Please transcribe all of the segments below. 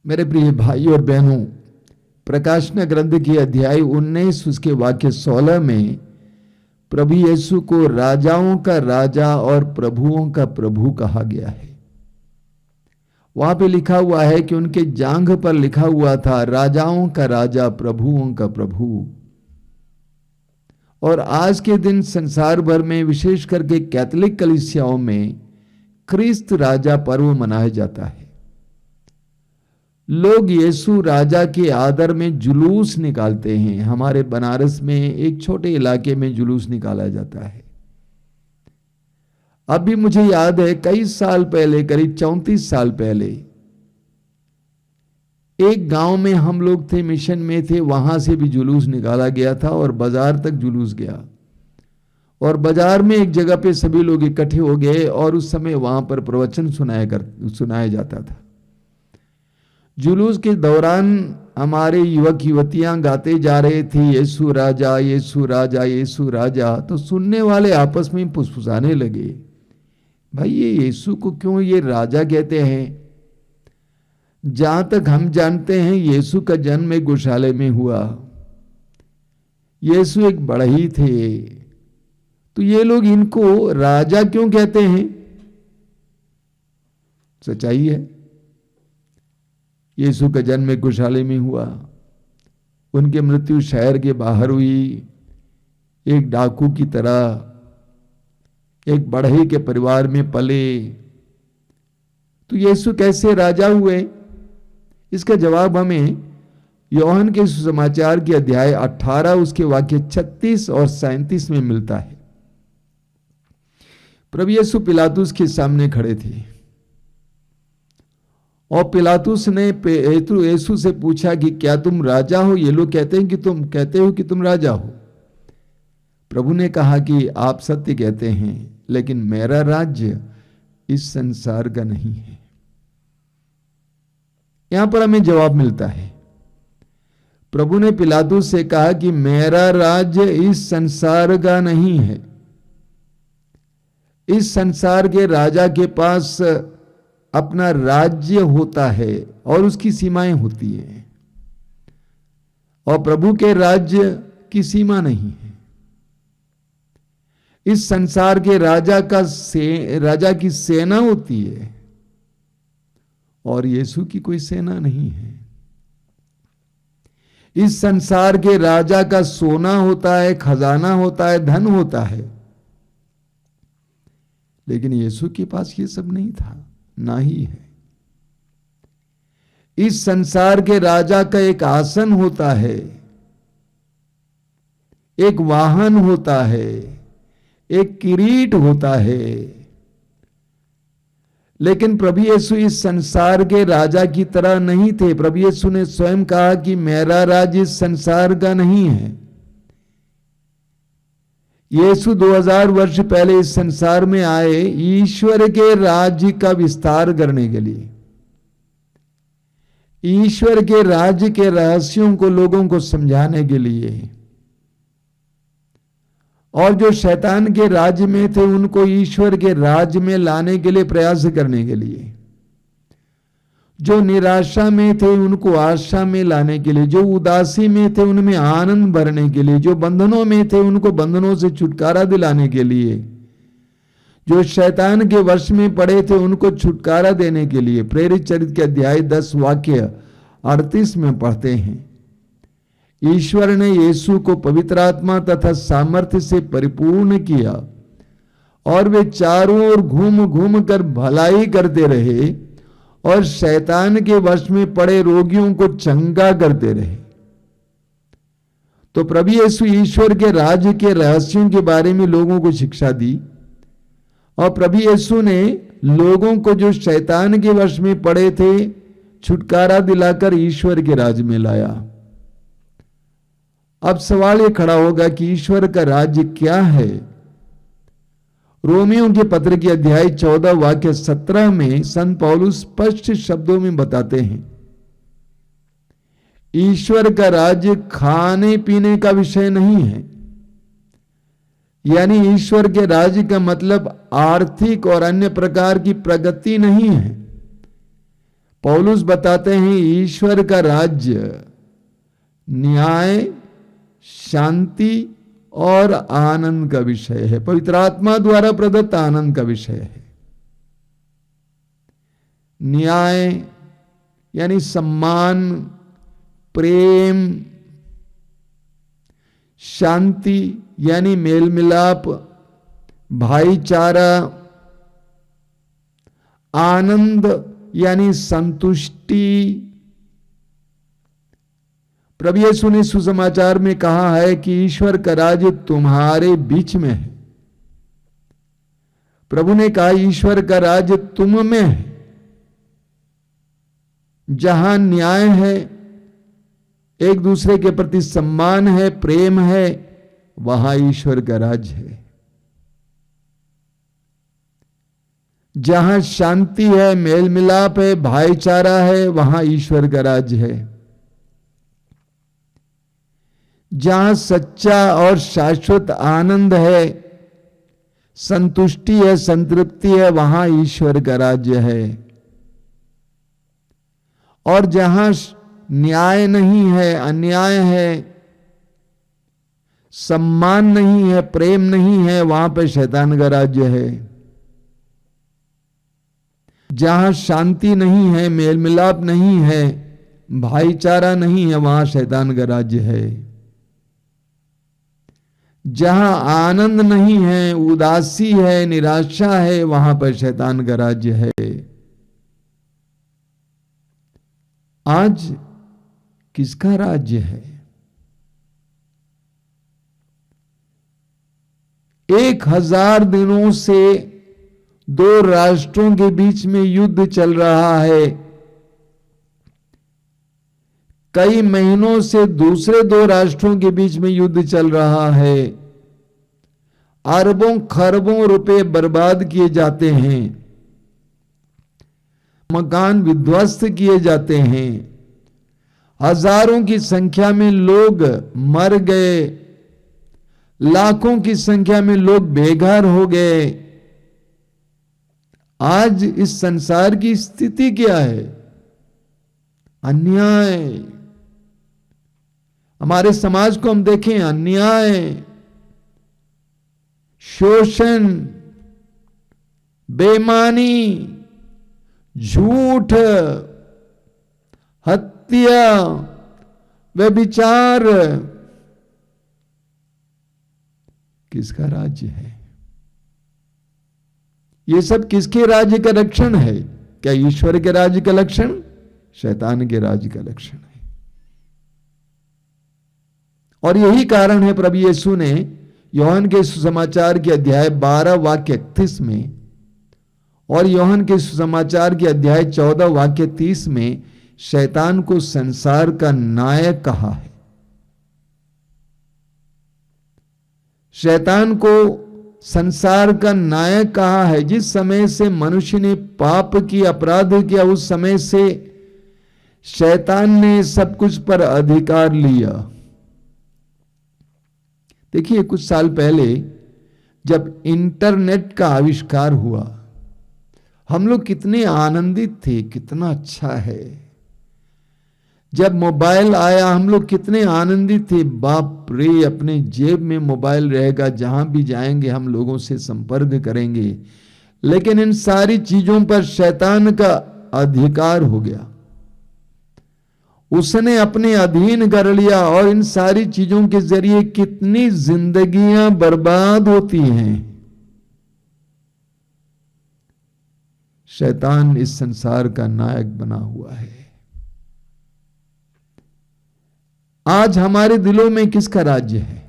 मेरे प्रिय भाई और बहनों, प्रकाशना ग्रंथ की अध्याय 19 उसके वाक्य 16 में प्रभु यीशु को राजाओं का राजा और प्रभुओं का प्रभु कहा गया है। वहां पे लिखा हुआ है कि उनके जांघ पर लिखा हुआ था राजाओं का राजा, प्रभुओं का प्रभु। और आज के दिन संसार भर में, विशेष करके कैथोलिक कलीसियाओं में, क्रिस्त राजा पर्व मनाया जाता है। लोग यीशु राजा के आदर में जुलूस निकालते हैं। हमारे बनारस में एक छोटे इलाके में जुलूस निकाला जाता है। अभी मुझे याद है, कई साल पहले, करीब 34 साल पहले, एक गांव में हम लोग थे, मिशन में थे, वहां से भी जुलूस निकाला गया था और बाजार तक जुलूस गया। और बाजार में एक जगह पे सभी लोग इकट्ठे हो गए और उस समय वहां पर प्रवचन सुनाया जाता था। जुलूस के दौरान हमारे युवक युवतियां गाते जा रहे थे, यीशु राजा, यीशु राजा, यीशु राजा। तो सुनने वाले आपस में फुसफुसाने लगे, भाई ये यीशु को क्यों ये राजा कहते हैं? जहां तक हम जानते हैं यीशु का जन्म एक गौशाले में हुआ। यीशु एक बढ़ई थे, तो ये लोग इनको राजा क्यों कहते हैं? सच्चाई है, यीशु का जन्म एक गौशाले में हुआ। उनकी मृत्यु शहर के बाहर हुई, एक डाकू की तरह, एक बढ़ई के परिवार में पले। तो यीशु कैसे राजा हुए? इसका जवाब हमें यूहन्ना के सुसमाचार के अध्याय 18 उसके वाक्य 36 और 37 में मिलता है। प्रभु यीशु पिलातुस के सामने खड़े थे और पिलातुस ने यीशु से पूछा कि क्या तुम राजा हो? ये लोग कहते हो कि तुम राजा हो। प्रभु ने कहा कि आप सत्य कहते हैं, लेकिन मेरा राज्य इस संसार का नहीं है। यहां पर हमें जवाब मिलता है। प्रभु ने पिलातुस से कहा कि मेरा राज्य इस संसार का नहीं है। इस संसार के राजा के पास अपना राज्य होता है और उसकी सीमाएं होती हैं, और प्रभु के राज्य की सीमा नहीं है। इस संसार के राजा की सेना होती है और यीशु की कोई सेना नहीं है। इस संसार के राजा का सोना होता है, खजाना होता है, धन होता है, लेकिन यीशु के पास ये सब नहीं था, ना ही है। इस संसार के राजा का एक आसन होता है, एक वाहन होता है, एक किरीट होता है, लेकिन प्रभु यीशु इस संसार के राजा की तरह नहीं थे। प्रभु यीशु ने स्वयं कहा कि मेरा राज्य इस संसार का नहीं है। यीशु 2000 वर्ष पहले इस संसार में आए ईश्वर के राज्य का विस्तार करने के लिए, ईश्वर के राज्य के रहस्यों को लोगों को समझाने के लिए, और जो शैतान के राज्य में थे उनको ईश्वर के राज्य में लाने के लिए प्रयास करने के लिए, जो निराशा में थे उनको आशा में लाने के लिए, जो उदासी में थे उनमें आनंद भरने के लिए, जो बंधनों में थे उनको बंधनों से छुटकारा दिलाने के लिए, जो शैतान के वश में पड़े थे उनको छुटकारा देने के लिए। प्रेरित चरित्र के अध्याय 10 वाक्य 38 में पढ़ते हैं, ईश्वर ने यीशु को पवित्र आत्मा तथा सामर्थ्य से परिपूर्ण किया और वे चारों ओर घूम घूम कर भलाई करते रहे और शैतान के वश में पड़े रोगियों को चंगा करते रहे। तो प्रभु यीशु ईश्वर के राज्य के रहस्यों के बारे में लोगों को शिक्षा दी, और प्रभु यीशु ने लोगों को जो शैतान के वश में पड़े थे छुटकारा दिलाकर ईश्वर के राज्य में लाया। अब सवाल यह खड़ा होगा कि ईश्वर का राज्य क्या है? रोमियों के पत्र के अध्याय 14 वाक्य 17 में संत पौलुस स्पष्ट शब्दों में बताते हैं, ईश्वर का राज्य खाने पीने का विषय नहीं है। यानी ईश्वर के राज्य का मतलब आर्थिक और अन्य प्रकार की प्रगति नहीं है। पौलुस बताते हैं ईश्वर का राज्य न्याय, शांति और आनंद का विषय है, पवित्र आत्मा द्वारा प्रदत्त आनंद का विषय है। न्याय यानी सम्मान, प्रेम, शांति यानी मेल मिलाप, भाईचारा, आनंद यानी संतुष्टि। प्रभु यीशु ने सुसमाचार में कहा है कि ईश्वर का राज्य तुम्हारे बीच में है। प्रभु ने कहा ईश्वर का राज्य तुम में है। जहां न्याय है, एक दूसरे के प्रति सम्मान है, प्रेम है, वहां ईश्वर का राज्य है। जहां शांति है, मेल मिलाप है, भाईचारा है, वहां ईश्वर का राज्य है। जहां सच्चा और शाश्वत आनंद है, संतुष्टि है, संतृप्ति है, वहां ईश्वर का राज्य है। और जहां न्याय नहीं है, अन्याय है, सम्मान नहीं है, प्रेम नहीं है, वहां पे शैतान का राज्य है। जहां शांति नहीं है, मेल मिलाप नहीं है, भाईचारा नहीं है, वहां शैतान का राज्य है। जहां आनंद नहीं है, उदासी है, निराशा है, वहां पर शैतान का राज्य है। आज किसका राज्य है? 1000 दिनों से 2 राष्ट्रों के बीच में युद्ध चल रहा है। कई महीनों से दूसरे 2 राष्ट्रों के बीच में युद्ध चल रहा है। अरबों खरबों रुपए बर्बाद किए जाते हैं, मकान विध्वस्त किए जाते हैं, हजारों की संख्या में लोग मर गए, लाखों की संख्या में लोग बेघर हो गए। आज इस संसार की स्थिति क्या है? अन्याय। हमारे समाज को हम देखें, अन्याय, शोषण, बेईमानी, झूठ, हत्या, व्यभिचार। किसका राज्य है? ये सब किसके राज्य का लक्षण है? क्या ईश्वर के राज्य का लक्षण? शैतान के राज्य का लक्षण है। और यही कारण है प्रभु यीशु ने यूहन्ना के सुसमाचार के अध्याय 12 वाक्य 31 में और यूहन्ना के सुसमाचार के अध्याय 14 वाक्य 30 में शैतान को संसार का नायक कहा है। शैतान को संसार का नायक कहा है। जिस समय से मनुष्य ने पाप की, अपराध किया, उस समय से शैतान ने सब कुछ पर अधिकार लिया। देखिए, कुछ साल पहले जब इंटरनेट का आविष्कार हुआ, हम लोग कितने आनंदित थे, कितना अच्छा है। जब मोबाइल आया, हम लोग कितने आनंदित थे। बाप रे, अपने जेब में मोबाइल रहेगा, जहां भी जाएंगे हम लोगों से संपर्क करेंगे। लेकिन इन सारी चीजों पर शैतान का अधिकार हो गया, उसने अपने अधीन कर लिया और इन सारी चीजों के जरिए कितनी जिंदगियां बर्बाद होती हैं। शैतान इस संसार का नायक बना हुआ है। आज हमारे दिलों में किसका राज्य है?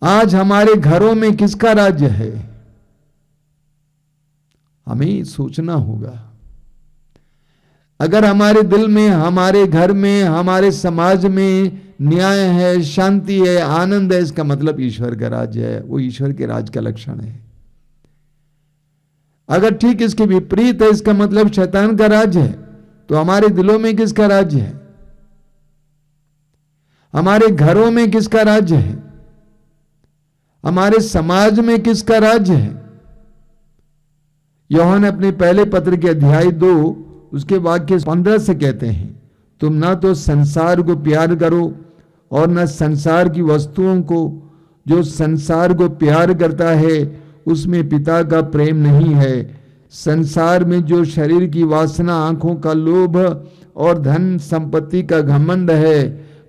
आज हमारे घरों में किसका राज्य है? हमें सोचना होगा। अगर हमारे दिल में, हमारे घर में, हमारे समाज में न्याय है, शांति है, आनंद है, इसका मतलब ईश्वर का राज्य है। वो ईश्वर के राज का लक्षण है। अगर ठीक इसके विपरीत है, इसका मतलब शैतान का राज्य है। तो हमारे दिलों में किसका राज्य है? हमारे घरों में किसका राज्य है? हमारे समाज में किसका राज्य है? यूहन्ना अपने पहले पत्र के अध्याय 2 उसके वाक्य 15 से कहते हैं, तुम ना तो संसार को प्यार करो और न संसार की वस्तुओं को। जो संसार को प्यार करता है उसमें पिता का प्रेम नहीं है। संसार में जो शरीर की वासना, आंखों का लोभ और धन संपत्ति का घमंड है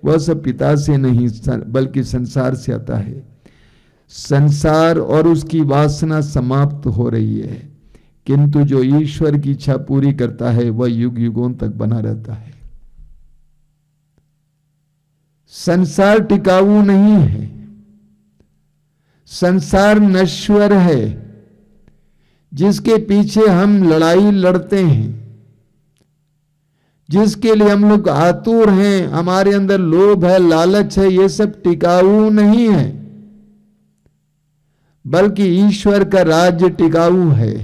वह सब पिता से नहीं बल्कि संसार से आता है। संसार और उसकी वासना समाप्त हो रही है, किंतु जो ईश्वर की इच्छा पूरी करता है वह युग युगों तक बना रहता है। संसार टिकाऊ नहीं है, संसार नश्वर है जिसके पीछे हम लड़ाई लड़ते हैं, जिसके लिए हम लोग आतुर हैं, हमारे अंदर लोभ है, लालच है, ये सब टिकाऊ नहीं है, बल्कि ईश्वर का राज्य टिकाऊ है।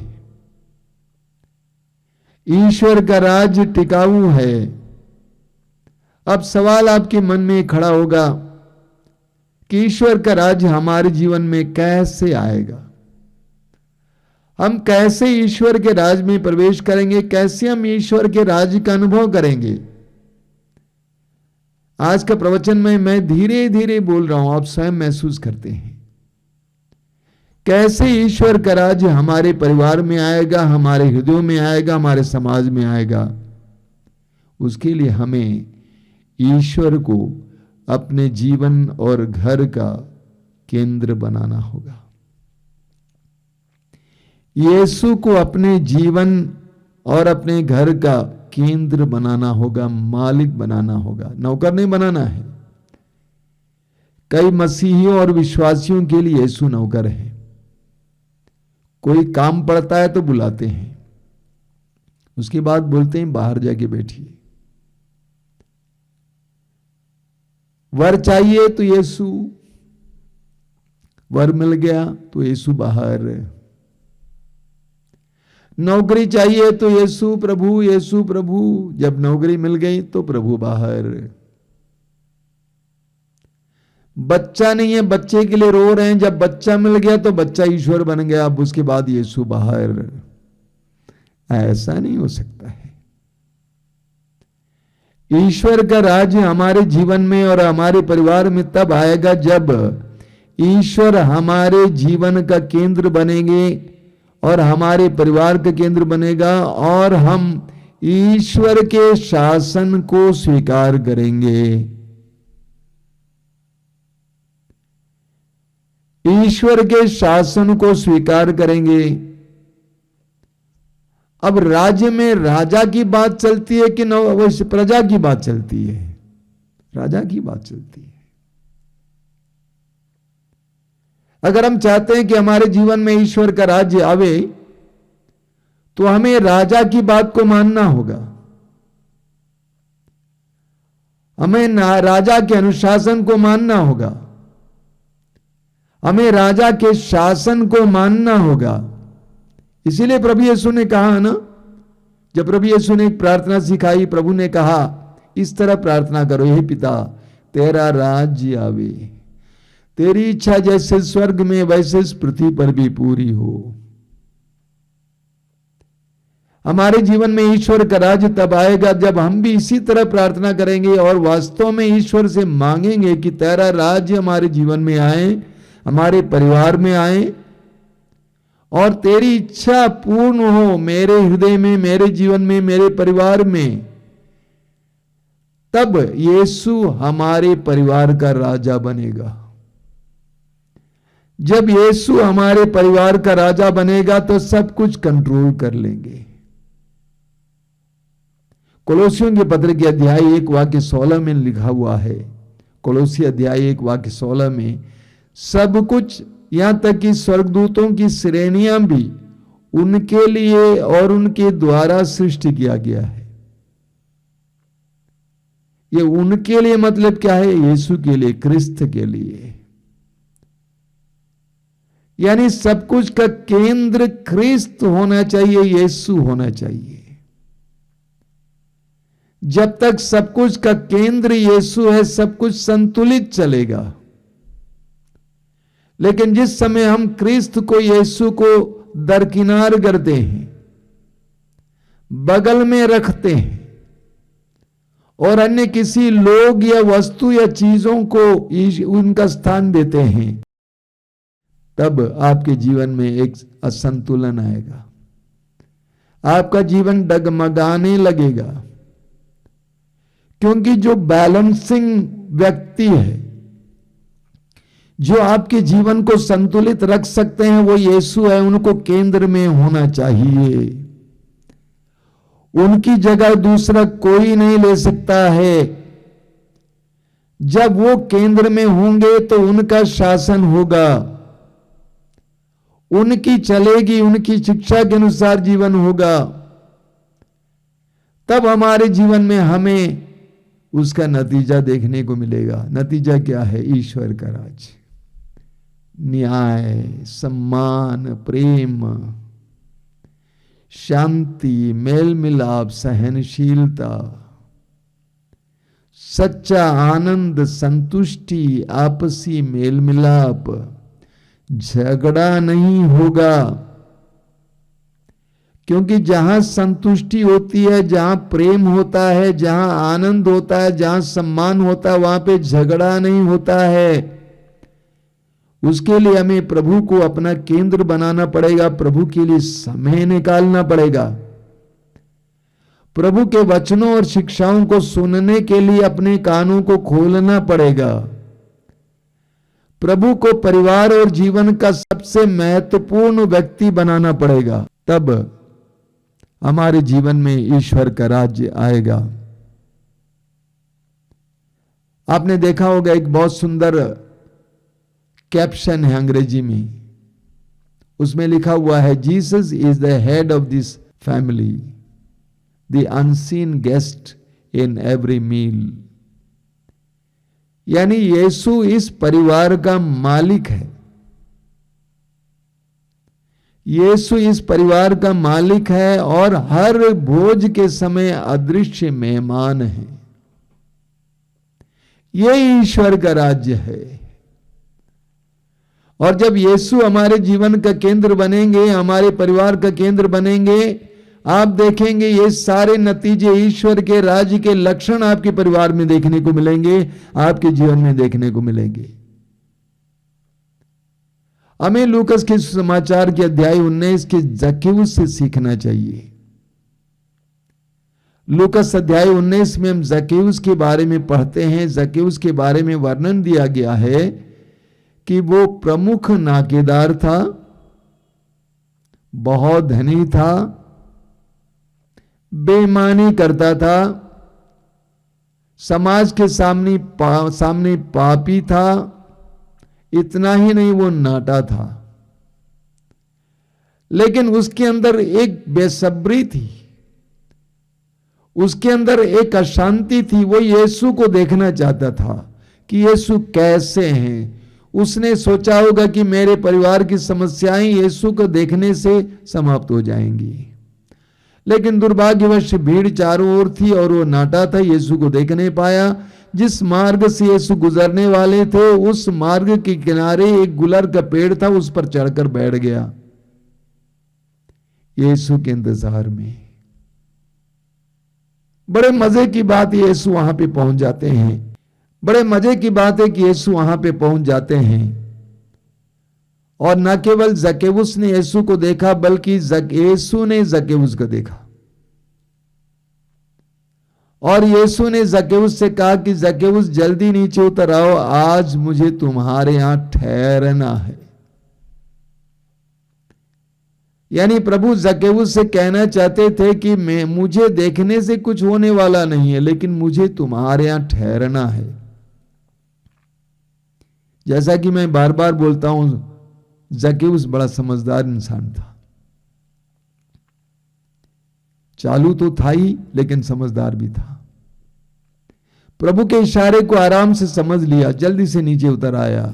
ईश्वर का राज्य टिकाऊ है। अब सवाल आपके मन में खड़ा होगा कि ईश्वर का राज्य हमारे जीवन में कैसे आएगा, हम कैसे ईश्वर के राज में प्रवेश करेंगे, कैसे हम ईश्वर के राज्य का अनुभव करेंगे। आज का प्रवचन में मैं धीरे धीरे बोल रहा हूं, आप स्वयं महसूस करते हैं कैसे ईश्वर का राज्य हमारे परिवार में आएगा, हमारे हृदयों में आएगा, हमारे समाज में आएगा। उसके लिए हमें ईश्वर को अपने जीवन और घर का केंद्र बनाना होगा। यीशु को अपने जीवन और अपने घर का केंद्र बनाना होगा, मालिक बनाना होगा, नौकर नहीं बनाना है। कई मसीहियों और विश्वासियों के लिए यीशु नौकर है। कोई काम पड़ता है तो बुलाते हैं, उसके बाद बोलते हैं बाहर जाके बैठिए। वर चाहिए तो यीशु, वर मिल गया तो यीशु बाहर। नौकरी चाहिए तो यीशु प्रभु, यीशु प्रभु। जब नौकरी मिल गई तो प्रभु बाहर। बच्चा नहीं है, बच्चे के लिए रो रहे हैं, जब बच्चा मिल गया तो बच्चा ईश्वर बन गया, अब उसके बाद यीशु बाहर। ऐसा नहीं हो सकता है। ईश्वर का राज्य हमारे जीवन में और हमारे परिवार में तब आएगा जब ईश्वर हमारे जीवन का केंद्र बनेंगे और हमारे परिवार का केंद्र बनेगा और हम ईश्वर के शासन को स्वीकार करेंगे। ईश्वर के शासन को स्वीकार करेंगे। अब राज्य में राजा की बात चलती है कि न प्रजा की बात चलती है? राजा की बात चलती है। अगर हम चाहते हैं कि हमारे जीवन में ईश्वर का राज्य आवे तो हमें राजा की बात को मानना होगा। हमें राजा के अनुशासन को मानना होगा, हमें राजा के शासन को मानना होगा। इसीलिए प्रभु यीशु ने कहा ना, जब प्रभु यीशु ने एक प्रार्थना सिखाई, प्रभु ने कहा इस तरह प्रार्थना करो, हे पिता तेरा राज्य आवे, तेरी इच्छा जैसे स्वर्ग में वैसे इस पृथ्वी पर भी पूरी हो। हमारे जीवन में ईश्वर का राज्य तब आएगा जब हम भी इसी तरह प्रार्थना करेंगे और वास्तव में ईश्वर से मांगेंगे कि तेरा राज्य हमारे जीवन में आए, हमारे परिवार में आए और तेरी इच्छा पूर्ण हो मेरे हृदय में, मेरे जीवन में, मेरे परिवार में। तब यीशु हमारे परिवार का राजा बनेगा। जब यीशु हमारे परिवार का राजा बनेगा तो सब कुछ कंट्रोल कर लेंगे। कोलोसियों के पत्र के अध्याय 1 वाक्य 16 में लिखा हुआ है, कोलोसी अध्याय 1 वाक्य 16 में, सब कुछ यहां तक कि स्वर्गदूतों की श्रेणियां भी उनके लिए और उनके द्वारा सृष्टि किया गया है। ये उनके लिए मतलब क्या है? यीशु के लिए, क्रिस्त के लिए। यानी सब कुछ का केंद्र क्रिस्त होना चाहिए, यीशु होना चाहिए। जब तक सब कुछ का केंद्र यीशु है, सब कुछ संतुलित चलेगा। लेकिन जिस समय हम क्रिस्त को, यीशु को दरकिनार करते हैं, बगल में रखते हैं और अन्य किसी लोग या वस्तु या चीजों को उनका स्थान देते हैं, तब आपके जीवन में एक असंतुलन आएगा, आपका जीवन डगमगाने लगेगा। क्योंकि जो बैलेंसिंग व्यक्ति है, जो आपके जीवन को संतुलित रख सकते हैं, वो यीशु है। उनको केंद्र में होना चाहिए, उनकी जगह दूसरा कोई नहीं ले सकता है। जब वो केंद्र में होंगे तो उनका शासन होगा, उनकी चलेगी, उनकी शिक्षा के अनुसार जीवन होगा। तब हमारे जीवन में हमें उसका नतीजा देखने को मिलेगा। नतीजा क्या है? ईश्वर का राज, न्याय, सम्मान, प्रेम, शांति, मेल मिलाप, सहनशीलता, सच्चा आनंद, संतुष्टि, आपसी मेल मिलाप, झगड़ा नहीं होगा। क्योंकि जहां संतुष्टि होती है, जहां प्रेम होता है, जहां आनंद होता है, जहां सम्मान होता है, वहां पे झगड़ा नहीं होता है। उसके लिए हमें प्रभु को अपना केंद्र बनाना पड़ेगा, प्रभु के लिए समय निकालना पड़ेगा, प्रभु के वचनों और शिक्षाओं को सुनने के लिए अपने कानों को खोलना पड़ेगा, प्रभु को परिवार और जीवन का सबसे महत्वपूर्ण व्यक्ति बनाना पड़ेगा। तब हमारे जीवन में ईश्वर का राज्य आएगा। आपने देखा होगा, एक बहुत सुंदर कैप्शन है अंग्रेजी में, उसमें लिखा हुआ है, Jesus is the head of this family, the unseen guest in every meal. यानी यीशु इस परिवार का मालिक है, यीशु इस परिवार का मालिक है और हर भोज के समय अदृश्य मेहमान है। यह ईश्वर का राज्य है। और जब यीशु हमारे जीवन का केंद्र बनेंगे, हमारे परिवार का केंद्र बनेंगे, आप देखेंगे ये सारे नतीजे ईश्वर के राज्य के लक्षण आपके परिवार में देखने को मिलेंगे, आपके जीवन में देखने को मिलेंगे। हमें लूकस के समाचार के अध्याय 19 के जक्केउस से सीखना चाहिए। लूकस अध्याय 19 में हम जक्केउस के बारे में पढ़ते हैं। जक्केउस के बारे में वर्णन दिया गया है कि वो प्रमुख नाकेदार था, बहुत धनी था, बेईमानी करता था, समाज के सामने पापी था। इतना ही नहीं, वो नाटा था। लेकिन उसके अंदर एक बेसब्री थी, उसके अंदर एक अशांति थी। वो यीशु को देखना चाहता था कि यीशु कैसे हैं। उसने सोचा होगा कि मेरे परिवार की समस्याएं यीशु को देखने से समाप्त हो जाएंगी। लेकिन दुर्भाग्यवश भीड़ चारों ओर थी और वो नाटा था, यीशु को देख नहीं पाया। जिस मार्ग से यीशु गुजरने वाले थे, उस मार्ग के किनारे एक गुलर का पेड़ था, उस पर चढ़कर बैठ गया यीशु के इंतजार में। बड़े मजे की बात, यीशु वहां पे पहुंच जाते हैं। बड़े मजे की बात है कि यीशु वहां पे पहुंच जाते हैं और न केवल जक्केउस ने यीशु को देखा, बल्कि यीशु ने जक्केउस को देखा। और यीशु ने जक्केउस से कहा कि जक्केउस जल्दी नीचे उतर आओ, आज मुझे तुम्हारे यहां ठहरना है। यानी प्रभु जक्केउस से कहना चाहते थे कि मुझे देखने से कुछ होने वाला नहीं है, लेकिन मुझे तुम्हारे यहां ठहरना है। जैसा कि मैं बार बार बोलता हूं, जक्केउस बड़ा समझदार इंसान था। चालू तो था ही, लेकिन समझदार भी था। प्रभु के इशारे को आराम से समझ लिया, जल्दी से नीचे उतर आया।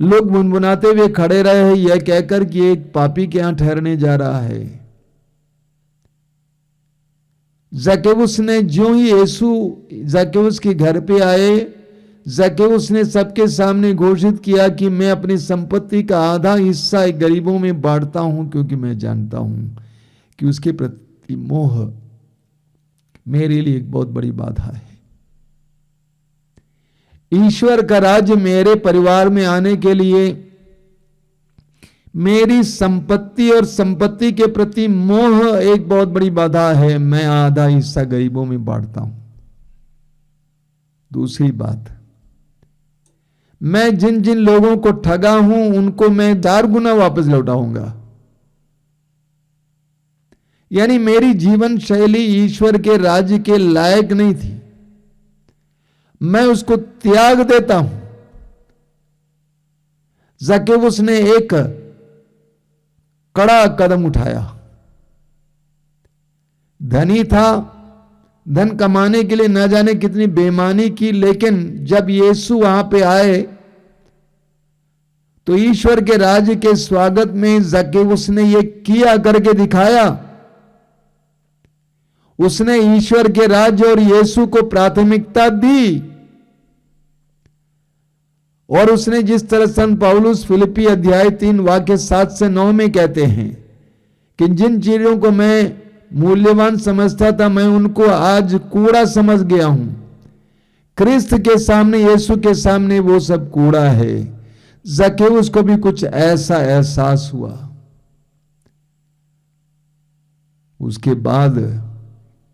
लोग मुनमुनाते हुए खड़े रहे यह कहकर कि एक पापी के यहां ठहरने जा रहा है। जक्केउस ने ज्यों ही यीशु जक्केउस के घर पे आए, जक्केउस ने सबके सामने घोषित किया कि मैं अपनी संपत्ति का आधा हिस्सा गरीबों में बांटता हूं, क्योंकि मैं जानता हूं कि उसके प्रति मोह मेरे लिए एक बहुत बड़ी बाधा है। ईश्वर का राज्य मेरे परिवार में आने के लिए मेरी संपत्ति और संपत्ति के प्रति मोह एक बहुत बड़ी बाधा है। मैं आधा हिस्सा गरीबों में बांटता हूं। दूसरी बात, मैं जिन जिन लोगों को ठगा हूं उनको मैं 4 गुना वापस लौटाऊंगा। यानी मेरी जीवन शैली ईश्वर के राज्य के लायक नहीं थी, मैं उसको त्याग देता हूं। जक्केउस ने एक कड़ा कदम उठाया। धनी था, धन कमाने के लिए न जाने कितनी बेईमानी की, लेकिन जब यीशु वहां पे आए तो ईश्वर के राज्य के स्वागत में जक्केउस ने ये किया करके दिखाया। उसने ईश्वर के राज्य और यीशु को प्राथमिकता दी। और उसने जिस तरह संत पौलुस फिलिप्पी अध्याय 3 वाक्य 7 से 9 में कहते हैं कि जिन चीजों को मैं मूल्यवान समझता था मैं उनको आज कूड़ा समझ गया हूं। क्रिस्त के सामने, यीशु के सामने वो सब कूड़ा है। जक्केउस को भी कुछ ऐसा एहसास हुआ। उसके बाद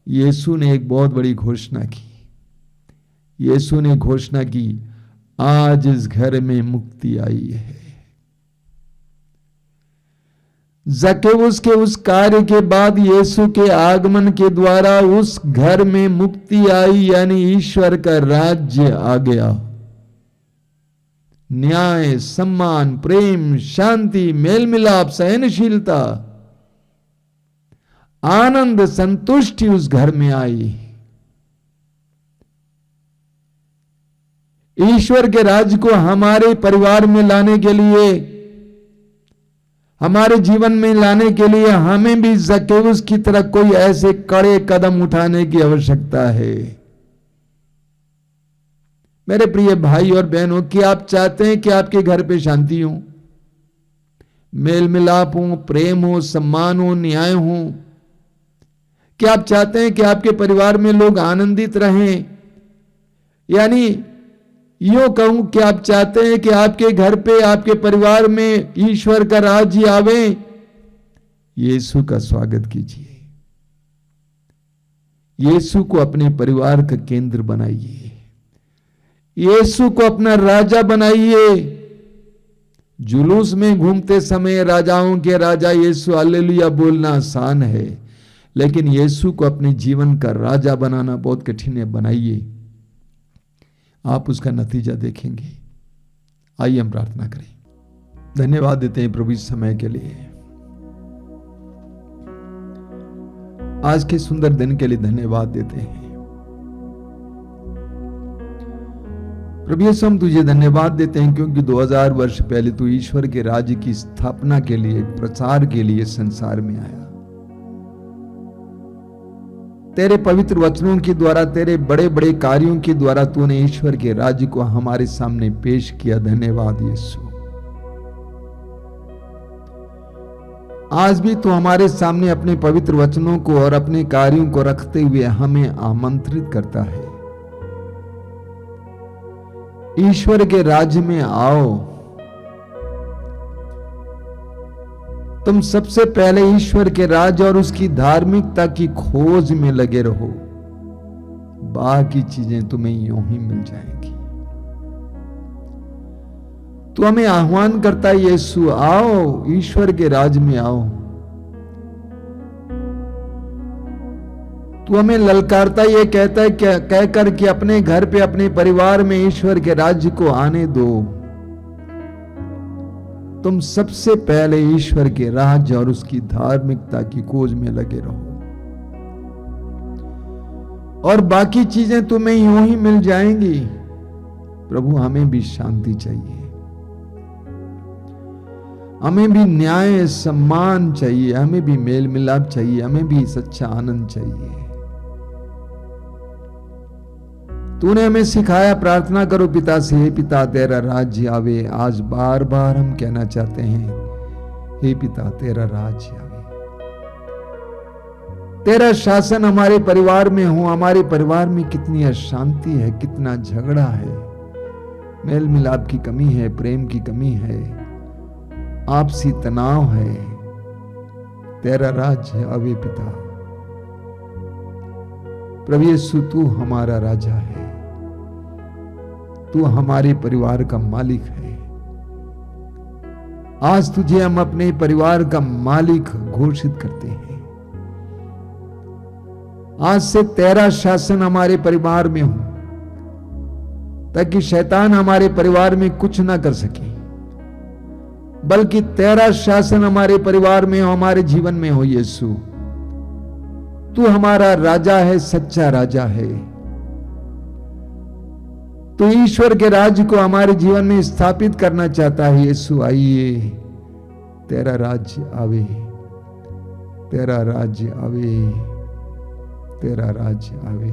यीशु ने एक बहुत बड़ी घोषणा की। यीशु ने घोषणा की, आज इस घर में मुक्ति आई है। जक्केउस के उस कार्य के बाद यीशु के आगमन के द्वारा उस घर में मुक्ति आई, यानी ईश्वर का राज्य आ गया। न्याय, सम्मान, प्रेम, शांति, मेल मिलाप, सहनशीलता, आनंद, संतुष्टि उस घर में आई। ईश्वर के राज्य को हमारे परिवार में लाने के लिए, हमारे जीवन में लाने के लिए हमें भी जक्केउस की तरह कोई ऐसे कड़े कदम उठाने की आवश्यकता है। मेरे प्रिय भाई और बहनों, कि आप चाहते हैं कि आपके घर पे शांति हो, मेल मिलाप हो, प्रेम हो, सम्मान हो, न्याय हो? क्या आप चाहते हैं कि आपके परिवार में लोग आनंदित रहें? यानी यूं कहूं कि आप चाहते हैं कि आपके घर पे, आपके परिवार में ईश्वर का राज्य आवे? यीशु का स्वागत कीजिए। यीशु को अपने परिवार का केंद्र बनाइए। यीशु को अपना राजा बनाइए। जुलूस में घूमते समय राजाओं के राजा यीशु हालेलुया बोलना आसान है, लेकिन यीशु को अपने जीवन का राजा बनाना बहुत कठिन है। बनाइए, आप उसका नतीजा देखेंगे। आइए हम प्रार्थना करें। धन्यवाद देते हैं प्रभु इस समय के लिए, आज के सुंदर दिन के लिए धन्यवाद देते हैं। प्रभु यीशु, हम तुझे धन्यवाद देते हैं क्योंकि 2000 वर्ष पहले तू ईश्वर के राज्य की स्थापना के लिए, प्रचार के लिए संसार में आया। तेरे पवित्र वचनों के द्वारा, तेरे बड़े बड़े कार्यों के द्वारा तूने ईश्वर के राज्य को हमारे सामने पेश किया। धन्यवाद यीशु। आज भी तू हमारे सामने अपने पवित्र वचनों को और अपने कार्यों को रखते हुए हमें आमंत्रित करता है। ईश्वर के राज्य में आओ। तुम सबसे पहले ईश्वर के राज्य और उसकी धार्मिकता की खोज में लगे रहो, बाकी चीजें तुम्हें यूं ही मिल जाएंगी। तू हमें आह्वान करता है, यीशु आओ, ईश्वर के राज्य में आओ। तू हमें ललकारता ये कहता है, कहकर कि अपने घर पे, अपने परिवार में ईश्वर के राज्य को आने दो। तुम सबसे पहले ईश्वर के राज्य और उसकी धार्मिकता की खोज में लगे रहो, और बाकी चीजें तुम्हें यूं ही मिल जाएंगी। प्रभु, हमें भी शांति चाहिए, हमें भी न्याय, सम्मान चाहिए, हमें भी मेल मिलाप चाहिए, हमें भी सच्चा आनंद चाहिए। तूने हमें सिखाया, प्रार्थना करो पिता से, हे पिता तेरा राज्य आवे। आज बार बार हम कहना चाहते हैं, हे पिता तेरा राज्य आवे, तेरा शासन हमारे परिवार में हो। हमारे परिवार में कितनी अशांति है, कितना झगड़ा है, मेल मिलाप की कमी है, प्रेम की कमी है, आपसी तनाव है। तेरा राज्य आवे पिता। प्रभु यीशु तू हमारा राजा है, तू हमारे परिवार का मालिक है। आज तुझे हम अपने परिवार का मालिक घोषित करते हैं। आज से तेरा शासन हमारे परिवार में हो, ताकि शैतान हमारे परिवार में कुछ ना कर सके, बल्कि तेरा शासन हमारे परिवार में हो, हमारे जीवन में हो। यीशु तू हमारा राजा है, सच्चा राजा है। तू ईश्वर के राज्य को हमारे जीवन में स्थापित करना चाहता है। यीशु आइए, तेरा राज्य आवे, तेरा राज्य आवे, तेरा राज्य आवे।